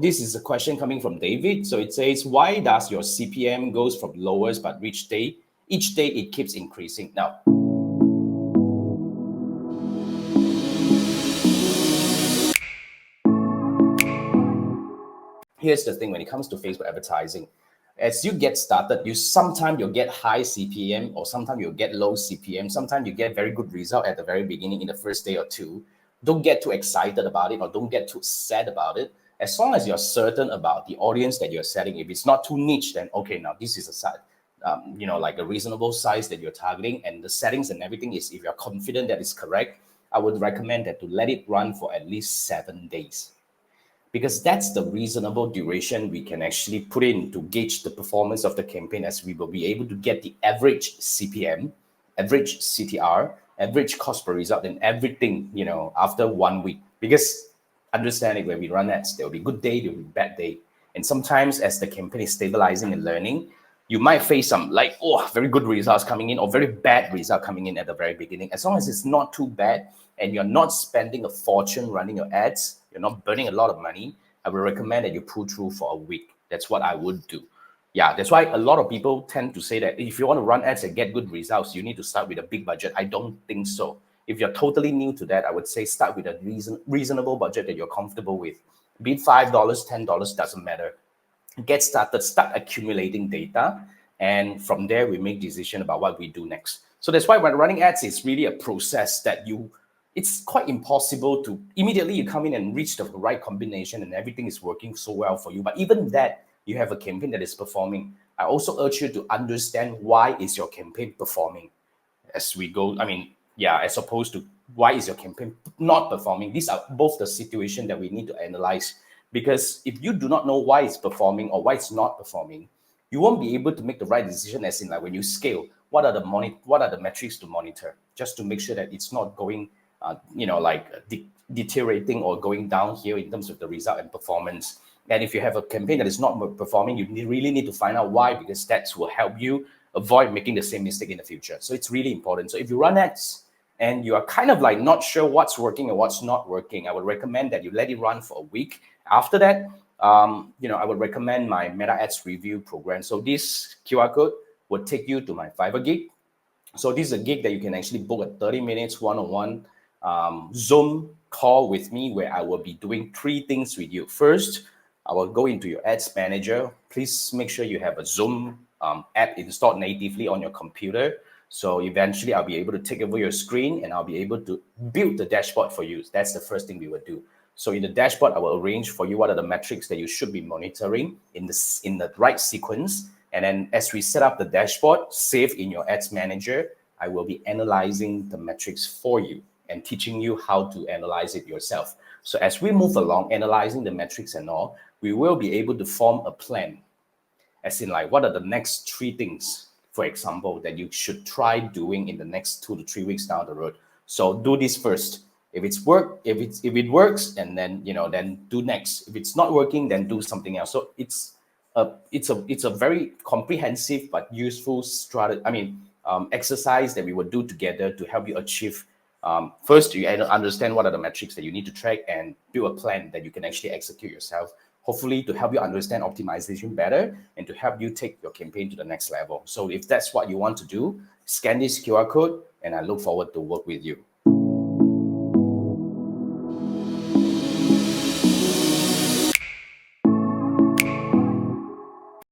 This is a question coming from David. So it says, why does your CPM goes from lowest but each day it keeps increasing? Now, here's the thing when it comes to Facebook advertising. As you get started, sometimes you'll get high CPM or sometimes you'll get low CPM. Sometimes you get very good result at the very beginning in the first day or two. Don't get too excited about it or don't get too sad about it. As long as you're certain about the audience that you're setting, if it's not too niche, then okay, now this is a size, like a reasonable size that you're targeting, and the settings and everything is, if you're confident that it's correct, I would recommend that to let it run for at least 7 days, because that's the reasonable duration we can actually put in to gauge the performance of the campaign, as we will be able to get the average CPM, average CTR, average cost per result, and everything, after 1 week. Because understanding, when we run ads, there will be good day, there will be bad day. And sometimes as the campaign is stabilizing and learning, you might face some very good results coming in or very bad result coming in at the very beginning. As long as it's not too bad and you're not spending a fortune running your ads, you're not burning a lot of money, I would recommend that you pull through for a week. That's what I would do. Yeah, that's why a lot of people tend to say that if you want to run ads and get good results, you need to start with a big budget. I don't think so. If you're totally new to that, I would say start with a reasonable budget that you're comfortable with. Be it $5, $10, doesn't matter. Get started, start accumulating data, and from there we make decision about what we do next. So that's why when running ads, it's really a process that it's quite impossible to immediately you come in and reach the right combination and everything is working so well for you. But even that, you have a campaign that is performing, I also urge you to understand why is your campaign performing as we go. As opposed to why is your campaign not performing. These are both the situation that we need to analyze. Because if you do not know why it's performing or why it's not performing, you won't be able to make the right decision. As in, like, when you scale, what are the metrics to monitor, just to make sure that it's not going, deteriorating or going down here in terms of the result and performance. And if you have a campaign that is not performing, you really need to find out why, because that will help you avoid making the same mistake in the future. So it's really important. So if you run ads and you are kind of like not sure what's working or what's not working, I would recommend that you let it run for a week. After that, I would recommend my Meta Ads Review program. So this QR code would take you to my Fiverr gig. So this is a gig that you can actually book a 30 minutes one-on-one Zoom call with me, where I will be doing 3 things with you. First, I will go into your ads manager. Please make sure you have a Zoom app installed natively on your computer. So eventually I'll be able to take over your screen and I'll be able to build the dashboard for you. That's the first thing we will do. So in the dashboard, I will arrange for you what are the metrics that you should be monitoring in the right sequence. And then as we set up the dashboard, save in your ads manager, I will be analyzing the metrics for you and teaching you how to analyze it yourself. So as we move along, analyzing the metrics and all, we will be able to form a plan. As in, like, what are the next 3 things, for example, that you should try doing in the next 2 to 3 weeks down the road. So do this first. If it works, and then then do next. If it's not working, then do something else. So it's a very comprehensive but useful strategy. Exercise that we will do together to help you achieve. First, you understand what are the metrics that you need to track and build a plan that you can actually execute yourself. Hopefully, to help you understand optimization better and to help you take your campaign to the next level. So if that's what you want to do, scan this QR code, and I look forward to work with you.